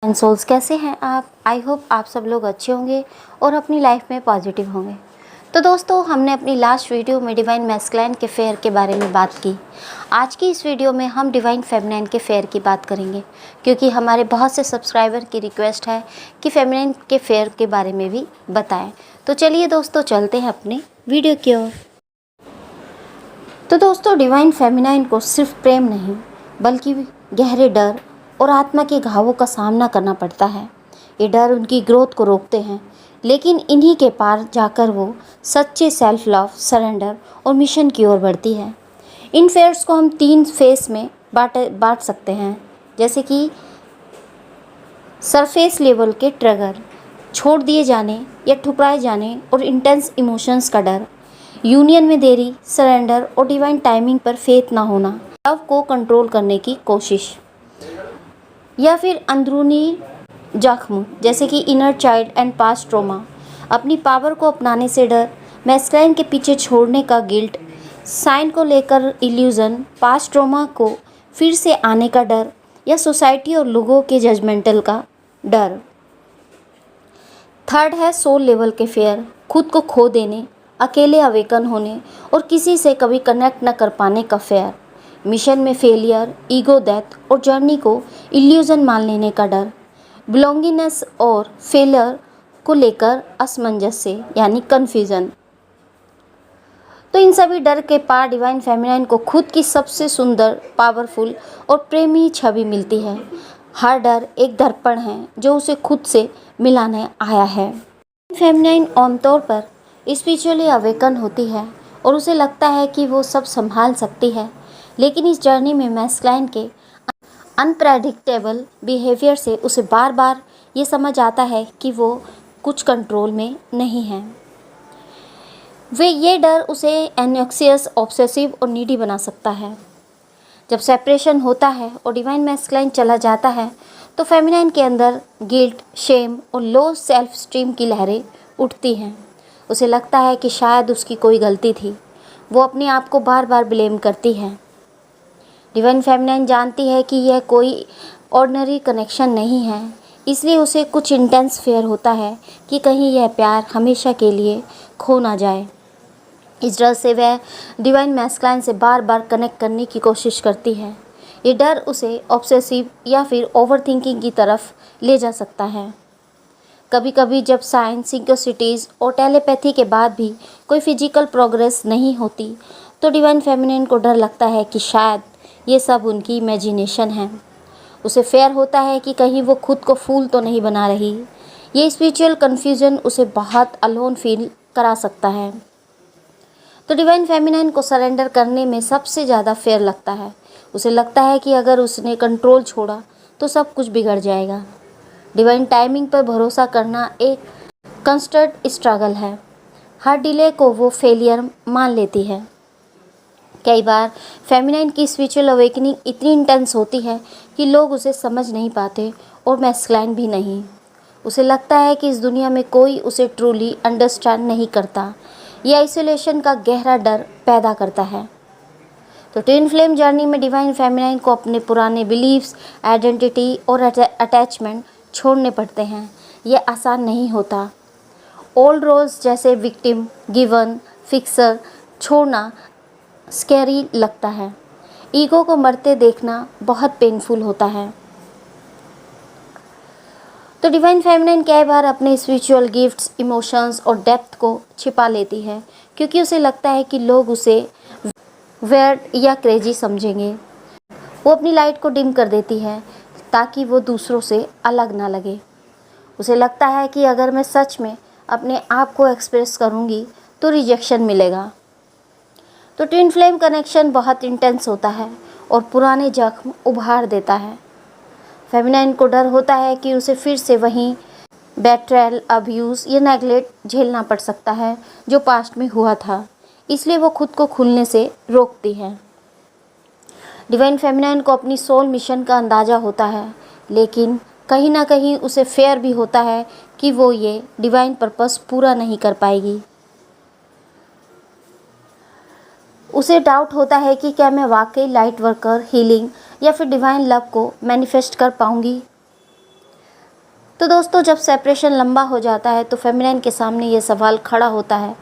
And souls, कैसे हैं आप? आई होप आप सब लोग अच्छे होंगे और अपनी लाइफ में पॉजिटिव होंगे। तो दोस्तों, हमने अपनी लास्ट वीडियो में डिवाइन मैस्कुलाइन के फेयर के बारे में बात की। आज की इस वीडियो में हम डिवाइन फेमिनाइन के फेयर की बात करेंगे, क्योंकि हमारे बहुत से सब्सक्राइबर की रिक्वेस्ट है कि फेमिनाइन के फेयर के बारे में भी बताएं। तो चलिए दोस्तों, चलते हैं अपने वीडियो की ओर। तो दोस्तों, डिवाइन फेमिनाइन को सिर्फ प्रेम नहीं बल्कि गहरे डर और आत्मा के घावों का सामना करना पड़ता है। ये डर उनकी ग्रोथ को रोकते हैं, लेकिन इन्हीं के पार जाकर वो सच्चे सेल्फ लव, सरेंडर और मिशन की ओर बढ़ती है। इन फेयर्स को हम 3 फेस में बांट सकते हैं, जैसे कि सरफेस लेवल के ट्रिगर, छोड़ दिए जाने या ठुकराए जाने और इंटेंस इमोशंस का डर, यूनियन में देरी, सरेंडर और डिवाइन टाइमिंग पर फेथ ना होना, लव को कंट्रोल करने की कोशिश, या फिर अंदरूनी जख्म जैसे कि inner child and past trauma, अपनी पावर को अपनाने से डर, मैस्कुलाइन के पीछे छोड़ने का गिल्ट, साइन को लेकर इल्यूज़न, पास्ट ट्रॉमा को फिर से आने का डर, या सोसाइटी और लोगों के जजमेंटल का डर। थर्ड है सोल लेवल के फेयर, खुद को खो देने, अकेले अवेकन होने और किसी से कभी कनेक्ट न कर पाने का फेयर, मिशन में फेलियर, ईगो डेथ और जर्नी को इल्यूज़न मान लेने का डर, बिलोंगिंगनेस और फेलियर को लेकर असमंजस्य यानी कन्फ्यूज़न। तो इन सभी डर के पार डिवाइन फेमिनाइन को खुद की सबसे सुंदर, पावरफुल और प्रेमी छवि मिलती है। हर डर एक दर्पण है जो उसे खुद से मिलाने आया है। फेमिनाइन आमतौर पर स्पिरिचुअली अवेकन होती है और उसे लगता है कि वो सब संभाल सकती है, लेकिन इस जर्नी में मैस्कुलाइन के अनप्रेडिक्टेबल बिहेवियर से उसे बार बार ये समझ आता है कि वो कुछ कंट्रोल में नहीं है। ये डर उसे एनोक्सियस, ऑब्सेसिव और नीडी बना सकता है। जब सेपरेशन होता है और डिवाइन मैस्कुलाइन चला जाता है तो फेमिनाइन के अंदर गिल्ट, शेम और लो सेल्फ स्टीम की लहरें उठती हैं। उसे लगता है कि शायद उसकी कोई गलती थी। वो अपने आप को बार बार ब्लेम करती है। डिवाइन फेमिनाइन जानती है कि यह कोई ऑर्डिनरी कनेक्शन नहीं है, इसलिए उसे कुछ इंटेंस फेयर होता है कि कहीं यह प्यार हमेशा के लिए खो ना जाए। इस डर से वह डिवाइन मैस्कुलाइन से बार बार कनेक्ट करने की कोशिश करती है। ये डर उसे ऑब्सेसिव या फिर ओवरथिंकिंग की तरफ ले जा सकता है। कभी कभी जब साइंस, सिंक्रोसिटीज़ और टेलीपैथी के बाद भी कोई फिजिकल प्रोग्रेस नहीं होती तो डिवाइन फेमिनाइन को डर लगता है कि शायद ये सब उनकी इमेजिनेशन है। उसे फेयर होता है कि कहीं वो खुद को फूल तो नहीं बना रही। ये स्पिरिचुअल कन्फ्यूजन उसे बहुत अलोन फील करा सकता है। तो डिवाइन फेमिनाइन को सरेंडर करने में सबसे ज़्यादा फेयर लगता है। उसे लगता है कि अगर उसने कंट्रोल छोड़ा तो सब कुछ बिगड़ जाएगा। डिवाइन टाइमिंग पर भरोसा करना एक कंस्टेंट स्ट्रगल है। हर डिले को वो फेलियर मान लेती है। कई बार फेमिनाइन की स्पिरिचुअल अवेकनिंग इतनी इंटेंस होती है कि लोग उसे समझ नहीं पाते और मैस्कुलाइन भी नहीं। उसे लगता है कि इस दुनिया में कोई उसे ट्रूली अंडरस्टैंड नहीं करता। ये आइसोलेशन का गहरा डर पैदा करता है। तो ट्विन फ्लेम जर्नी में डिवाइन फेमिनाइन को अपने पुराने बिलीव्स, आइडेंटिटी और अटैचमेंट छोड़ने पड़ते हैं। ये आसान नहीं होता। ओल्ड रोल्स जैसे विक्टिम, गिवन, फिक्सर छोड़ना स्कैरी लगता है। ईगो को मरते देखना बहुत पेनफुल होता है। तो डिवाइन फेमिनाइन कई बार अपने स्पिरिचुअल गिफ्ट्स, इमोशंस और डेप्थ को छिपा लेती है, क्योंकि उसे लगता है कि लोग उसे वेयर्ड या क्रेजी समझेंगे। वो अपनी लाइट को डिम कर देती है ताकि वो दूसरों से अलग ना लगे। उसे लगता है कि अगर मैं सच में अपने आप को एक्सप्रेस करूँगी तो रिजेक्शन मिलेगा। तो ट्विन फ्लेम कनेक्शन बहुत इंटेंस होता है और पुराने जख्म उभार देता है। फेमिनाइन को डर होता है कि उसे फिर से वहीं बेट्रेयल, अब्यूज़ या नेगलेक्ट झेलना पड़ सकता है जो पास्ट में हुआ था, इसलिए वो खुद को खुलने से रोकती है। डिवाइन फेमिनाइन को अपनी सोल मिशन का अंदाज़ा होता है, लेकिन कहीं ना कहीं उसे फेयर भी होता है कि वो ये डिवाइन पर्पस पूरा नहीं कर पाएगी। उसे डाउट होता है कि क्या मैं वाकई लाइट वर्कर, हीलिंग या फिर डिवाइन लव को मैनिफेस्ट कर पाऊंगी। तो दोस्तों, जब सेपरेशन लंबा हो जाता है तो फेमिनाइन के सामने ये सवाल खड़ा होता है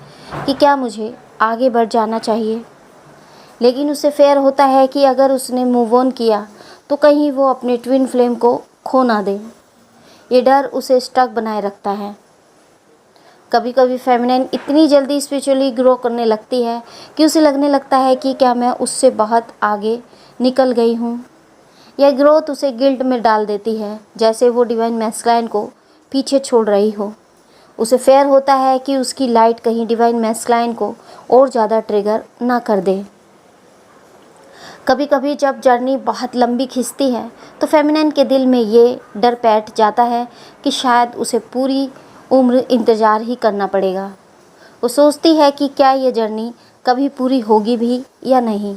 कि क्या मुझे आगे बढ़ जाना चाहिए। लेकिन उसे फेयर होता है कि अगर उसने मूव ऑन किया तो कहीं वो अपने ट्विन फ्लेम को खो ना दे। ये डर उसे स्टक बनाए रखता है। कभी कभी फेमिनाइन इतनी जल्दी स्पिरिचुअली ग्रो करने लगती है कि उसे लगने लगता है कि क्या मैं उससे बहुत आगे निकल गई हूँ। यह ग्रोथ उसे गिल्ट में डाल देती है, जैसे वो डिवाइन मैस्कुलाइन को पीछे छोड़ रही हो। उसे फेयर होता है कि उसकी लाइट कहीं डिवाइन मैस्कुलाइन को और ज़्यादा ट्रिगर ना कर दे। कभी कभी जब जर्नी बहुत लंबी खिंचती है तो फेमिनाइन के दिल में ये डर बैठ जाता है कि शायद उसे पूरी उम्र इंतज़ार ही करना पड़ेगा। वो सोचती है कि क्या ये जर्नी कभी पूरी होगी भी या नहीं।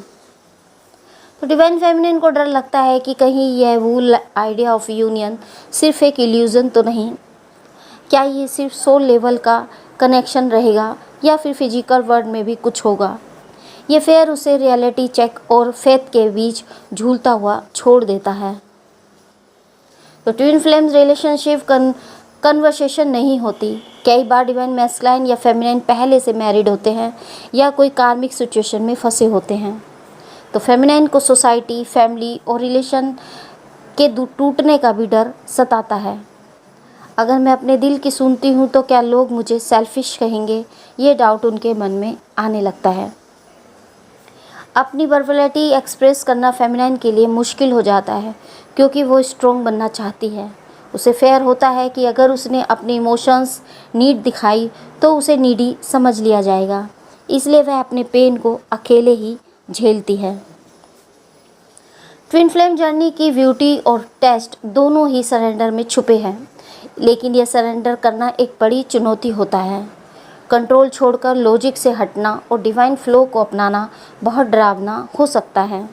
तो डिवाइन फेमिनिन को डर लगता है कि कहीं यह वो आइडिया ऑफ यूनियन सिर्फ एक इल्यूज़न तो नहीं। क्या ये सिर्फ सोल लेवल का कनेक्शन रहेगा या फिर फिजिकल वर्ल्ड में भी कुछ होगा। ये फेयर उसे रियलिटी चेक और फेथ के बीच झूलता हुआ छोड़ देता है। तो ट्विन फ्लेम्स रिलेशनशिप कन्वर्सेशन नहीं होती। कई बार डिवाइन मैस्कुलाइन या फेमिनिन पहले से मैरिड होते हैं या कोई कार्मिक सिचुएशन में फंसे होते हैं। तो फेमिनिन को सोसाइटी, फैमिली और रिलेशन के टूटने का भी डर सताता है। अगर मैं अपने दिल की सुनती हूँ तो क्या लोग मुझे सेल्फिश कहेंगे, ये डाउट उनके मन में आने लगता है। अपनी वर्बलिटी एक्सप्रेस करना फेमिनिन के लिए मुश्किल हो जाता है क्योंकि वो स्ट्रॉन्ग बनना चाहती है। उसे फेयर होता है कि अगर उसने अपनी इमोशंस नीड दिखाई तो उसे नीडी समझ लिया जाएगा, इसलिए वह अपने पेन को अकेले ही झेलती है। ट्विन फ्लेम जर्नी की ब्यूटी और टेस्ट दोनों ही सरेंडर में छुपे हैं, लेकिन यह सरेंडर करना एक बड़ी चुनौती होता है। कंट्रोल छोड़कर लॉजिक से हटना और डिवाइन फ्लो को अपनाना बहुत डरावना हो सकता है।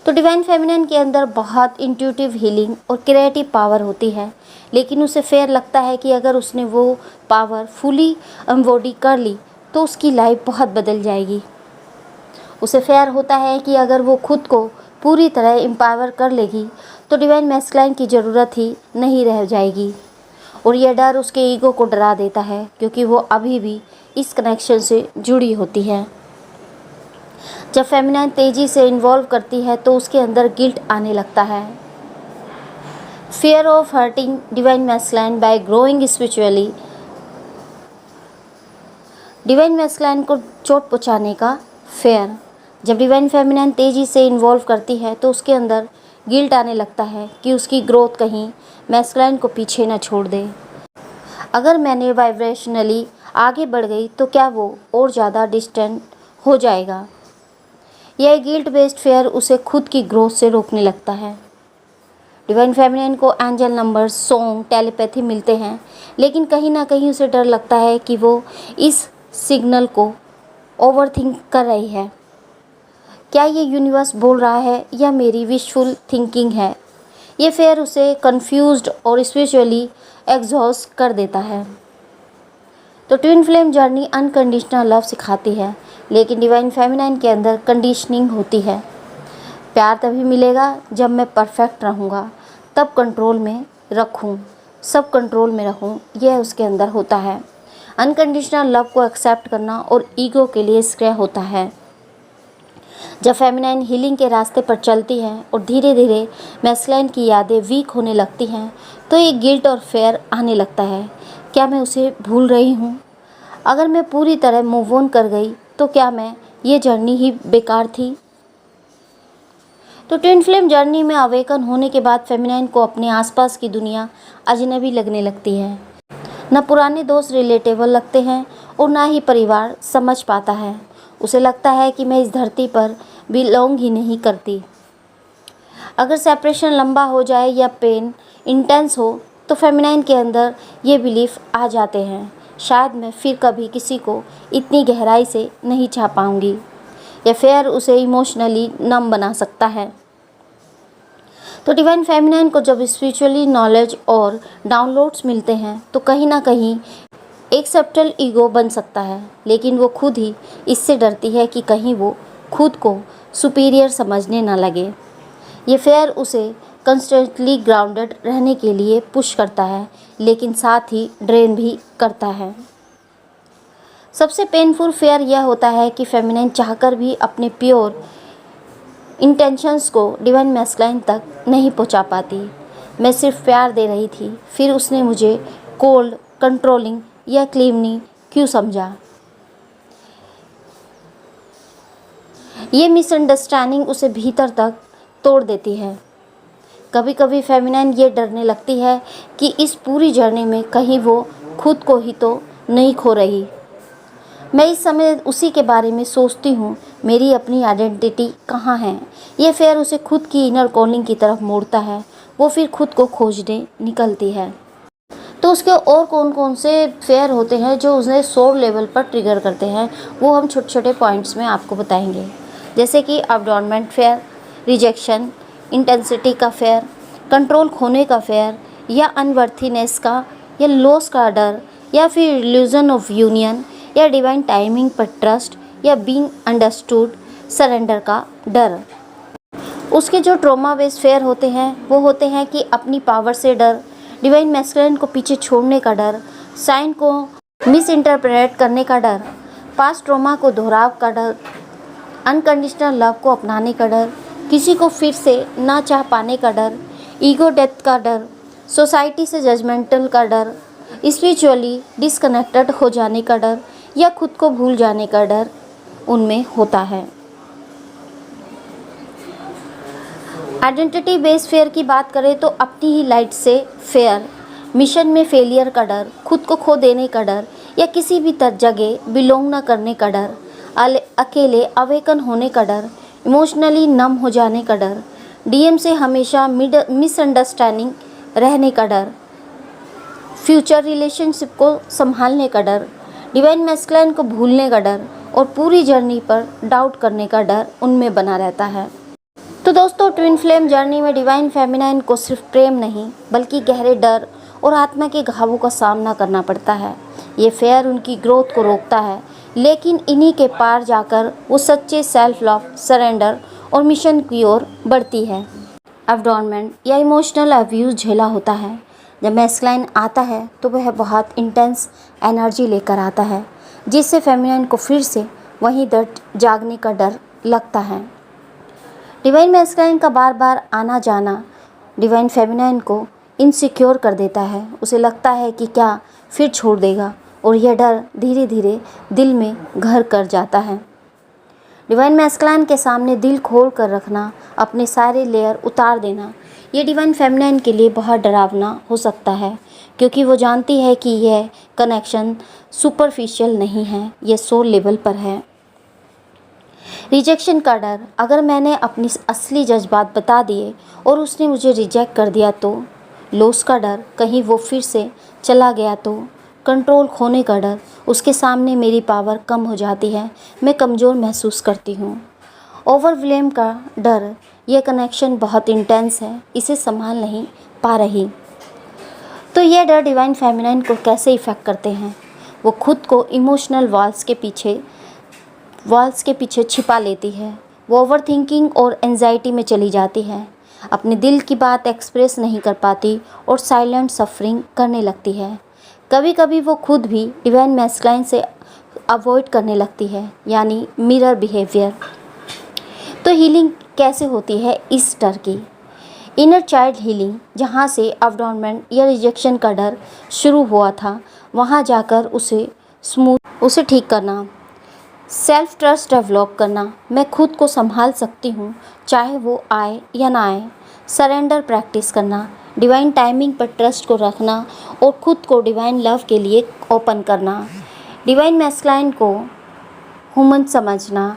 तो डिवाइन फेमिनिन के अंदर बहुत इंट्यूटिव हीलिंग और क्रिएटिव पावर होती है, लेकिन उसे फेयर लगता है कि अगर उसने वो पावर फुली एम्बॉडी कर ली तो उसकी लाइफ बहुत बदल जाएगी। उसे फेयर होता है कि अगर वो खुद को पूरी तरह एम्पावर कर लेगी तो डिवाइन मैस्कुलाइन की ज़रूरत ही नहीं रह जाएगी। और यह डर उसके ईगो को डरा देता है क्योंकि वो अभी भी इस कनेक्शन से जुड़ी होती है। जब फेमिनिन तेज़ी से इन्वॉल्व करती है तो उसके अंदर गिल्ट आने लगता है। Fear of hurting divine masculine bye growing spiritually. Divine masculine को चोट पहुँचाने का फेयर। जब डिवाइन फेमिनिन तेज़ी से इन्वॉल्व करती है तो उसके अंदर गिल्ट आने लगता है कि उसकी ग्रोथ कहीं मैस्कुलाइन को पीछे न छोड़ दे। अगर मैंने वाइब्रेशनली आगे बढ़ गई तो क्या वो और ज़्यादा डिस्टेंट हो जाएगा। यह गिल्ट बेस्ड फेयर उसे खुद की ग्रोथ से रोकने लगता है। डिवाइन फेमिनिन को एंजल नंबर्स, सॉन्ग, टेलीपैथी मिलते हैं, लेकिन कहीं ना कहीं उसे डर लगता है कि वो इस सिग्नल को ओवरथिंक कर रही है। क्या ये यूनिवर्स बोल रहा है या मेरी विशफुल थिंकिंग है। ये फेयर उसे कंफ्यूज्ड और स्पिरिचुअली एग्जॉस्ट कर देता है। तो twin flame journey unconditional love सिखाती है, लेकिन डिवाइन फेमिनिन के अंदर कंडीशनिंग होती है। प्यार तभी मिलेगा जब मैं परफेक्ट रहूँगा, तब कंट्रोल में रखूँ, सब कंट्रोल में रहूँ, यह उसके अंदर होता है। अनकंडीशनल लव को एक्सेप्ट करना और ईगो के लिए श्रेय होता है। जब फेमिनिन हीलिंग के रास्ते पर चलती है और धीरे धीरे मैस्कुलाइन की यादें वीक होने लगती हैं तो एक गिल्ट और फेयर आने लगता है। क्या मैं उसे भूल रही हूँ? अगर मैं पूरी तरह मूव ऑन कर गई तो क्या मैं ये जर्नी ही बेकार थी। तो ट्विन फ्लेम जर्नी में अवेकन होने के बाद फेमिनिन को अपने आसपास की दुनिया अजनबी लगने लगती है। न पुराने दोस्त रिलेटेबल लगते हैं और ना ही परिवार समझ पाता है। उसे लगता है कि मैं इस धरती पर बिलोंग ही नहीं करती। अगर सेपरेशन लंबा हो जाए या पेन इंटेंस हो तो फेमिनिन के अंदर ये बिलीफ आ जाते हैं, शायद मैं फिर कभी किसी को इतनी गहराई से नहीं चाह पाऊँगी। या फेयर उसे इमोशनली नम बना सकता है। तो डिवाइन फेमिनिन को जब स्पिरिचुअली नॉलेज और डाउनलोड्स मिलते हैं तो कहीं ना कहीं एक सब्टल ईगो बन सकता है, लेकिन वो खुद ही इससे डरती है कि कहीं वो खुद को सुपीरियर समझने न लगे। ये फेयर उसे कंस्टेंटली ग्राउंडेड रहने के लिए पुश करता है, लेकिन साथ ही ड्रेन भी करता है। सबसे पेनफुल फेयर यह होता है कि फेमिनाइन चाहकर भी अपने प्योर इंटेंशंस को डिवाइन मैस्कुलाइन तक नहीं पहुंचा पाती। मैं सिर्फ प्यार दे रही थी, फिर उसने मुझे कोल्ड, कंट्रोलिंग या क्लीमनी क्यों समझा। ये मिसअंडरस्टैंडिंग उसे भीतर तक तोड़ देती है। कभी कभी फेमिनाइन ये डरने लगती है कि इस पूरी जर्नी में कहीं वो खुद को ही तो नहीं खो रही। मैं इस समय उसी के बारे में सोचती हूँ, मेरी अपनी आइडेंटिटी कहाँ है। ये फेयर उसे खुद की इनर कॉलिंग की तरफ मोड़ता है। वो फिर खुद को खोजने निकलती है। तो उसके और कौन कौन से फेयर होते हैं जो उसे सोल लेवल पर ट्रिगर करते हैं, वो हम छोटे छोटे पॉइंट्स में आपको बताएंगे। जैसे कि अबडॉर्मेंट फेयर, रिजेक्शन, इंटेंसिटी का फेयर, कंट्रोल खोने का फेयर, या अनवर्थीनेस का या लॉस का डर, या फिर इल्यूजन ऑफ यूनियन, या डिवाइन टाइमिंग पर ट्रस्ट, या बीइंग अंडरस्टूड, सरेंडर का डर। उसके जो ट्रॉमा बेस्ड फेयर होते हैं वो होते हैं कि अपनी पावर से डर, डिवाइन मैस्कुलिन को पीछे छोड़ने का डर, साइन को मिस इंटरप्रेट करने का डर, पास्ट ट्रॉमा को दोहराव का डर, अनकंडीशनल लव को अपनाने का डर, किसी को फिर से ना चाह पाने का डर, ईगो डेथ का डर, सोसाइटी से जजमेंटल का डर, स्पिरिचुअली डिस्कनेक्टेड हो जाने का डर, या खुद को भूल जाने का डर उनमें होता है। आइडेंटिटी बेस्ड फेयर की बात करें तो अपनी ही लाइट से फेयर, मिशन में फेलियर का डर, खुद को खो देने का डर, या किसी भी जगह बिलोंग न करने का डर, अकेले अवेकन होने का डर, इमोशनली नम हो जाने का डर, डीएम से हमेशा मिसअंडरस्टैंडिंग रहने का डर, फ्यूचर रिलेशनशिप को संभालने का डर, डिवाइन मैस्कुलिन को भूलने का डर, और पूरी जर्नी पर डाउट करने का डर उनमें बना रहता है। तो दोस्तों, ट्विन फ्लेम जर्नी में डिवाइन फेमिनाइन को सिर्फ प्रेम नहीं बल्कि गहरे डर और आत्मा के घावों का सामना करना पड़ता है। ये फेयर उनकी ग्रोथ को रोकता है, लेकिन इन्हीं के पार जाकर वो सच्चे सेल्फ लव, सरेंडर और मिशन की ओर बढ़ती है। अबडॉर्मेंट या इमोशनल अब्यूज़ झेला होता है। जब मैस्कुलाइन आता है तो वह बहुत इंटेंस एनर्जी लेकर आता है, जिससे फेमिनाइन को फिर से वहीं दर्द जागने का डर लगता है। डिवाइन मैस्कुलाइन का बार बार आना जाना डिवाइन फेमिनाइन को इनसिक्योर कर देता है। उसे लगता है कि क्या फिर छोड़ देगा, और यह डर धीरे धीरे दिल में घर कर जाता है। डिवाइन मैस्कुलाइन के सामने दिल खोल कर रखना, अपने सारे लेयर उतार देना, ये डिवाइन फेमिनाइन के लिए बहुत डरावना हो सकता है, क्योंकि वो जानती है कि यह कनेक्शन सुपरफिशियल नहीं है, यह सोल लेवल पर है। रिजेक्शन का डर, अगर मैंने अपनी असली जज्बात बता दिए और उसने मुझे रिजेक्ट कर दिया तो। लॉस का डर, कहीं वो फिर से चला गया तो। कंट्रोल खोने का डर, उसके सामने मेरी पावर कम हो जाती है, मैं कमज़ोर महसूस करती हूँ। ओवरव्लेम का डर, यह कनेक्शन बहुत इंटेंस है, इसे संभाल नहीं पा रही। तो यह डर डिवाइन फेमिनाइन को कैसे इफ़ेक्ट करते हैं? वो खुद को इमोशनल वॉल्स के पीछे छिपा लेती है। वो ओवर थिंकिंग और एंजाइटी में चली जाती है, अपने दिल की बात एक्सप्रेस नहीं कर पाती और साइलेंट सफरिंग करने लगती है। कभी कभी वो खुद भी डिवाइन मैस्कुलाइन से अवॉइड करने लगती है, यानी मिरर बिहेवियर। तो हीलिंग कैसे होती है इस डर की? इनर चाइल्ड हीलिंग, जहाँ से अबडॉर्मेंट या रिजेक्शन का डर शुरू हुआ था, वहाँ जाकर उसे ठीक करना। सेल्फ ट्रस्ट डेवलप करना, मैं खुद को संभाल सकती हूँ चाहे वो आए या ना आए। सरेंडर प्रैक्टिस करना, डिवाइन टाइमिंग पर ट्रस्ट को रखना और खुद को डिवाइन लव के लिए ओपन करना। डिवाइन मैस्कुलाइन को ह्यूमन समझना,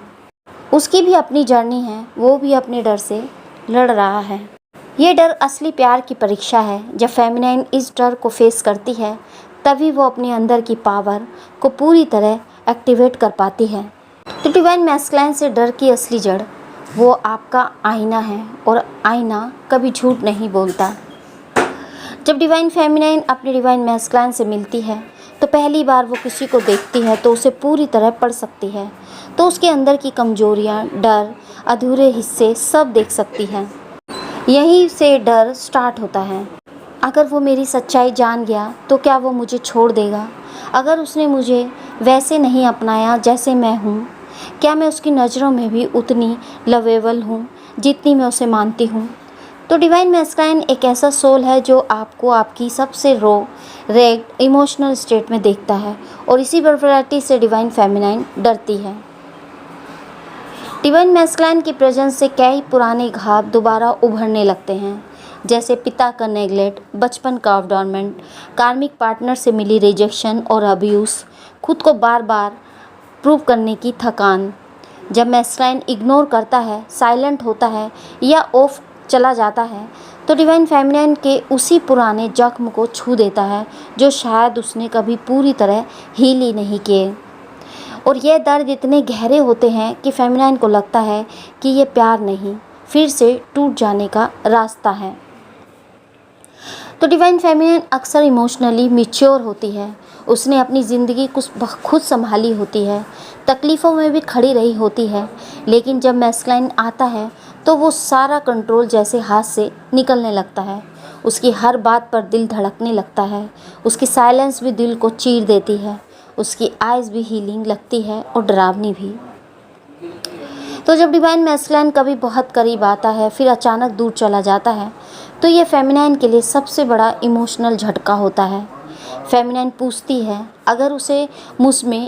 उसकी भी अपनी जर्नी है, वो भी अपने डर से लड़ रहा है। ये डर असली प्यार की परीक्षा है। जब फेमिनाइन इस डर को फेस करती है, तभी वो अपने अंदर की पावर को पूरी तरह एक्टिवेट कर पाती है। तो डिवाइन मैस्कुलाइन से डर की असली जड़, वो आपका आईना है, और आईना कभी झूठ नहीं बोलता। जब डिवाइन फेमिनाइन अपने डिवाइन मैस्कुलाइन से मिलती है तो पहली बार वो किसी को देखती है तो उसे पूरी तरह पढ़ सकती है, तो उसके अंदर की कमजोरियाँ, डर, अधूरे हिस्से सब देख सकती है। यहीं से डर स्टार्ट होता है। अगर वो मेरी सच्चाई जान गया तो क्या वो मुझे छोड़ देगा? अगर उसने मुझे वैसे नहीं अपनाया जैसे मैं हूँ, क्या मैं उसकी नज़रों में भी उतनी लवेबल हूँ जितनी मैं उसे मानती हूँ? तो डिवाइन मैस्कुलाइन एक ऐसा सोल है जो आपको आपकी सबसे रेड इमोशनल स्टेट में देखता है, और इसी वैरायटी से डिवाइन फेमिनाइन डरती है। डिवाइन मैस्कुलाइन की प्रेजेंस से कई पुराने घाव दोबारा उभरने लगते हैं, जैसे पिता का नेगलेक्ट, बचपन का अबandonment, कार्मिक पार्टनर से मिली रिजेक्शन और अब्यूज़, खुद को बार बार प्रूव करने की थकान। जब मैस्कुलाइन इग्नोर करता है, साइलेंट होता है या ऑफ चला जाता है, तो डिवाइन फेमिनाइन के उसी पुराने जख्म को छू देता है जो शायद उसने कभी पूरी तरह हील ही नहीं किए। और यह दर्द इतने गहरे होते हैं कि फेमिनाइन को लगता है कि ये प्यार नहीं, फिर से टूट जाने का रास्ता है। तो डिवाइन फेमिनाइन अक्सर इमोशनली मैच्योर होती है। उसने अपनी ज़िंदगी कुछ खुद संभाली होती है, तकलीफ़ों में भी खड़ी रही होती है, लेकिन जब मैस्कुलाइन आता है तो वो सारा कंट्रोल जैसे हाथ से निकलने लगता है। उसकी हर बात पर दिल धड़कने लगता है, उसकी साइलेंस भी दिल को चीर देती है, उसकी आइज़ भी हीलिंग लगती है और डरावनी भी। तो जब डिवाइन मैस्कुलाइन कभी बहुत करीब आता है फिर अचानक दूर चला जाता है, तो ये फेमिनाइन के लिए सबसे बड़ा इमोशनल झटका होता है। फेमिनाइन पूछती है, अगर उसे मुझसे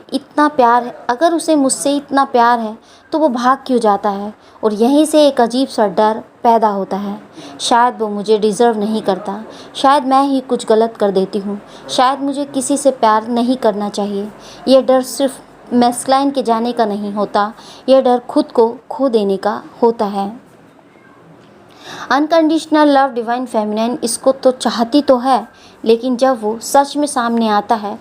इतना प्यार है तो वो भाग क्यों जाता है? और यहीं से एक अजीब सा डर पैदा होता है। शायद वो मुझे डिज़र्व नहीं करता, शायद मैं ही कुछ गलत कर देती हूँ, शायद मुझे किसी से प्यार नहीं करना चाहिए। यह डर सिर्फ मैस्कुलाइन के जाने का नहीं होता, यह डर खुद को खो देने का होता है। अनकंडीशनल लव डिवाइन फेमिनाइन इसको तो चाहती तो है, लेकिन जब वो सच में सामने आता है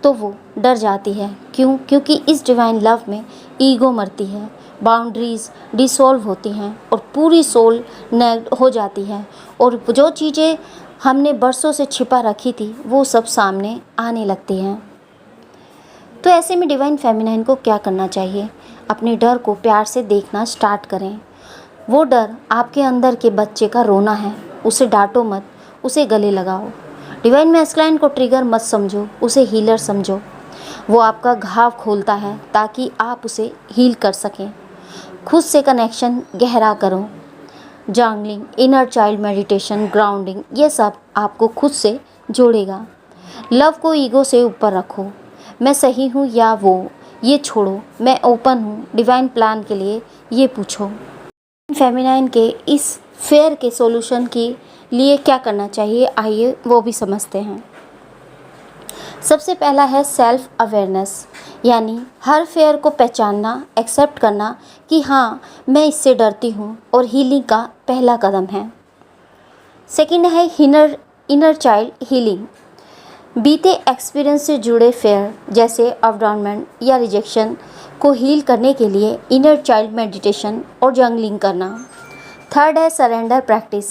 तो वो डर जाती है। क्यों? क्योंकि इस डिवाइन लव में ईगो मरती है, बाउंड्रीज डिसॉल्व होती हैं और पूरी सोल नेग्ड हो जाती है, और जो चीज़ें हमने बरसों से छिपा रखी थी वो सब सामने आने लगती हैं। तो ऐसे में डिवाइन फेमिनाइन को क्या करना चाहिए? अपने डर को प्यार से देखना स्टार्ट करें। वो डर आपके अंदर के बच्चे का रोना है, उसे डांटो मत, उसे गले लगाओ। डिवाइन मैस्कुलाइन को ट्रिगर मत समझो, उसे हीलर समझो। वो आपका घाव खोलता है ताकि आप उसे हील कर सकें। खुद से कनेक्शन गहरा करो। Journaling, inner child meditation, grounding, ये सब आपको खुद से जोड़ेगा। लव को ईगो से ऊपर रखो। मैं सही हूँ या वो, ये छोड़ो। मैं ओपन हूँ डिवाइन प्लान के लिए, ये पूछो। फेमिनाइन के इस फेयर के सॉल्यूशन के लिए क्या करना चाहिए, आइए वो भी समझते हैं। सबसे पहला है सेल्फ अवेयरनेस, यानी हर फेयर को पहचानना, एक्सेप्ट करना कि हाँ मैं इससे डरती हूँ, और हीलिंग का पहला कदम है। सेकंड है इनर चाइल्ड हीलिंग। बीते एक्सपीरियंस से जुड़े फेयर जैसे अबandonment या रिजेक्शन को हील करने के लिए इनर चाइल्ड मेडिटेशन और जर्नलिंग करना। थर्ड है सरेंडर प्रैक्टिस,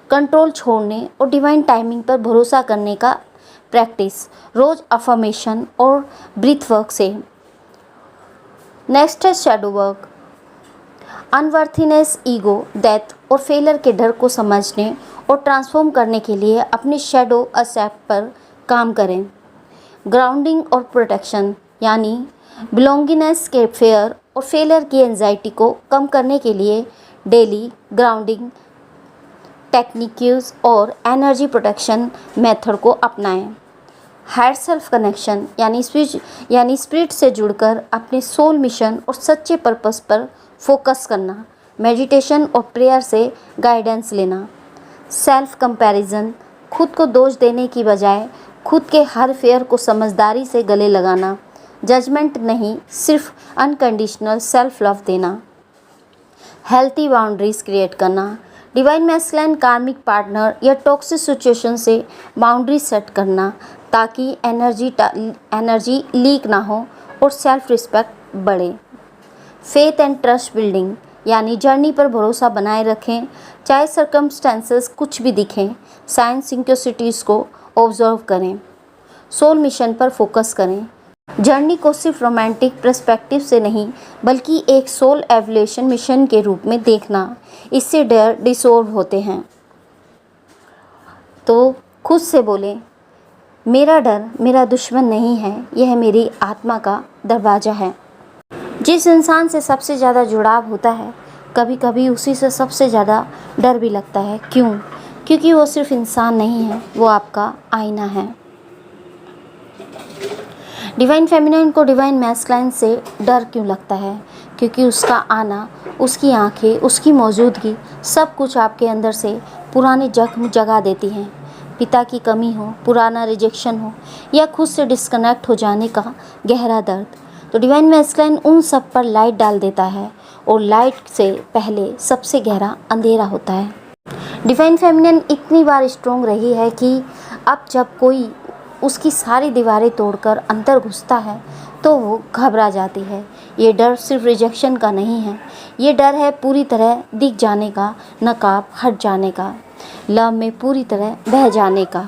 कंट्रोल छोड़ने और डिवाइन टाइमिंग पर भरोसा करने का प्रैक्टिस, रोज़ अफर्मेशन और ब्रीथ वर्क से। नेक्स्ट है शैडो वर्क, अनवर्थीनेस, ईगो, डेथ और फेलियर के डर को समझने और ट्रांसफॉर्म करने के लिए अपने शैडो एस्पेक्ट पर काम करें। ग्राउंडिंग और प्रोटेक्शन, यानी बिलोंगिंगनेस के फेयर और फेलियर की एंजाइटी को कम करने के लिए डेली ग्राउंडिंग टेक्निक्स और एनर्जी प्रोटेक्शन मेथड को अपनाएं। हायर सेल्फ कनेक्शन, यानी स्पिरिट से जुड़कर अपने सोल मिशन और सच्चे पर्पस पर फोकस करना। मेडिटेशन और प्रेयर से गाइडेंस लेना। सेल्फ कंपैरिजन, खुद को दोष देने की बजाय खुद के हर फेयर को समझदारी से गले लगाना। जजमेंट नहीं, सिर्फ अनकंडीशनल सेल्फ लव देना। हेल्थी बाउंड्रीज क्रिएट करना। डिवाइन मैस्कुलाइन कार्मिक पार्टनर या टॉक्सिक सिचुएशन से बाउंड्री सेट करना ताकि एनर्जी लीक ना हो और सेल्फ रिस्पेक्ट बढ़े। फेथ एंड ट्रस्ट बिल्डिंग, यानी जर्नी पर भरोसा बनाए रखें, चाहे सर्कमस्टेंसेस कुछ भी दिखें। साइंस सिंक्रोसिटीज़ को ऑब्जर्व करें। सोल मिशन पर फोकस करें। जर्नी को सिर्फ रोमांटिक पर्सपेक्टिव से नहीं बल्कि एक सोल एवोल्यूशन मिशन के रूप में देखना, इससे डर डिसॉल्व होते हैं। तो खुद से बोलें, मेरा डर मेरा दुश्मन नहीं है, यह मेरी आत्मा का दरवाज़ा है। जिस इंसान से सबसे ज़्यादा जुड़ाव होता है, कभी कभी उसी से सबसे ज़्यादा डर भी लगता है। क्यों? क्योंकि वो सिर्फ इंसान नहीं है, वो आपका आईना है। डिवाइन फेमिनाइन को डिवाइन मैस्कुलाइन से डर क्यों लगता है? क्योंकि उसका आना, उसकी आंखें, उसकी मौजूदगी, सब कुछ आपके अंदर से पुराने जख्म जगा देती हैं। पिता की कमी हो, पुराना रिजेक्शन हो, या खुद से डिस्कनेक्ट हो जाने का गहरा दर्द। तो डिवाइन मैस्कुलाइन उन सब पर लाइट डाल देता है, और लाइट से पहले सबसे गहरा अंधेरा होता है। डिवाइन फेमिनिन इतनी बार स्ट्रोंग रही है कि अब जब कोई उसकी सारी दीवारें तोड़कर अंदर घुसता है तो वो घबरा जाती है। ये डर सिर्फ रिजेक्शन का नहीं है, ये डर है पूरी तरह दिख जाने का, नकाब हट जाने का, लव में पूरी तरह बह जाने का।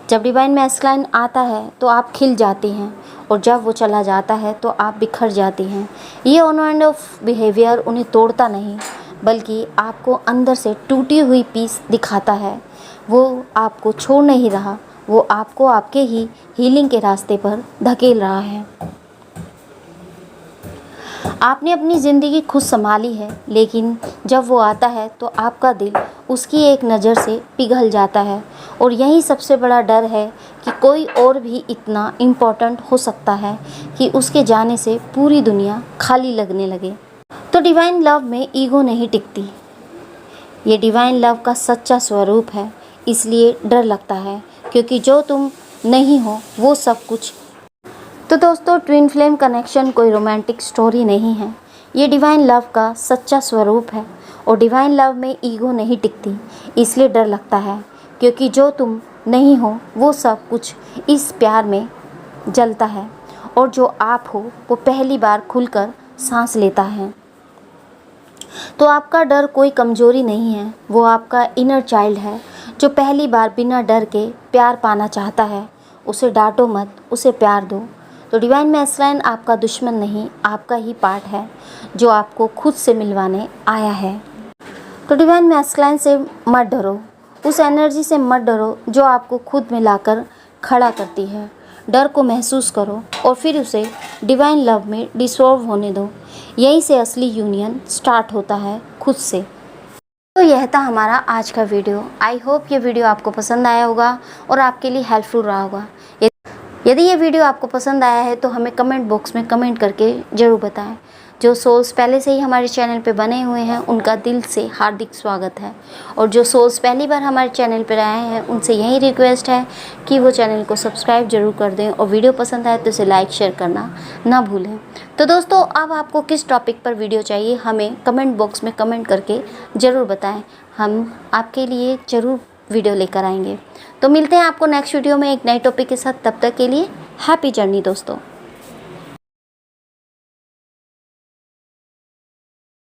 जब डिवाइन मैस्कुलाइन आता है तो आप खिल जाती हैं, और जब वो चला जाता है तो आप बिखर जाती हैं। ये ऑन ऑफ बिहेवियर उन्हें तोड़ता नहीं, बल्कि आपको अंदर से टूटी हुई पीस दिखाता है। वो आपको छोड़ नहीं रहा, वो आपको आपके ही हीलिंग के रास्ते पर धकेल रहा है। आपने अपनी ज़िंदगी खुद संभाली है, लेकिन जब वो आता है तो आपका दिल उसकी एक नज़र से पिघल जाता है। और यही सबसे बड़ा डर है कि कोई और भी इतना इम्पोर्टेंट हो सकता है कि उसके जाने से पूरी दुनिया खाली लगने लगे। तो डिवाइन लव में ईगो नहीं टिकती, ये डिवाइन लव का सच्चा स्वरूप है। इसलिए डर लगता है, क्योंकि जो तुम नहीं हो वो सब कुछ। तो दोस्तों, ट्विन फ्लेम कनेक्शन कोई रोमांटिक स्टोरी नहीं है, ये डिवाइन लव का सच्चा स्वरूप है। और डिवाइन लव में ईगो नहीं टिकती, इसलिए डर लगता है, क्योंकि जो तुम नहीं हो वो सब कुछ इस प्यार में जलता है, और जो आप हो वो पहली बार खुलकर सांस लेता है। तो आपका डर कोई कमज़ोरी नहीं है, वो आपका इनर चाइल्ड है, जो पहली बार बिना डर के प्यार पाना चाहता है। उसे डांटो मत, उसे प्यार दो। तो डिवाइन मैस्कुलाइन आपका दुश्मन नहीं, आपका ही पार्ट है, जो आपको खुद से मिलवाने आया है। तो डिवाइन मैस्कुलाइन से मत डरो, उस एनर्जी से मत डरो जो आपको खुद में लाकर खड़ा करती है। डर को महसूस करो और फिर उसे डिवाइन लव में डिसॉल्व होने दो। यहीं से असली यूनियन स्टार्ट होता है, खुद से। तो यह था हमारा आज का वीडियो। आई होप ये वीडियो आपको पसंद आया होगा और आपके लिए हेल्पफुल रहा होगा। यदि ये वीडियो आपको पसंद आया है तो हमें कमेंट बॉक्स में कमेंट करके ज़रूर बताएं। जो सोल्स पहले से ही हमारे चैनल पे बने हुए हैं उनका दिल से हार्दिक स्वागत है, और जो सोल्स पहली बार हमारे चैनल पर आए हैं उनसे यही रिक्वेस्ट है कि वो चैनल को सब्सक्राइब जरूर कर दें, और वीडियो पसंद आए तो इसे लाइक शेयर करना ना भूलें। तो दोस्तों, अब आपको किस टॉपिक पर वीडियो चाहिए हमें कमेंट बॉक्स में कमेंट करके ज़रूर बताएँ, हम आपके लिए ज़रूर वीडियो लेकर आएंगे। तो मिलते हैं आपको नेक्स्ट वीडियो में एक नए टॉपिक के साथ। तब तक के लिए हैप्पी जर्नी दोस्तों।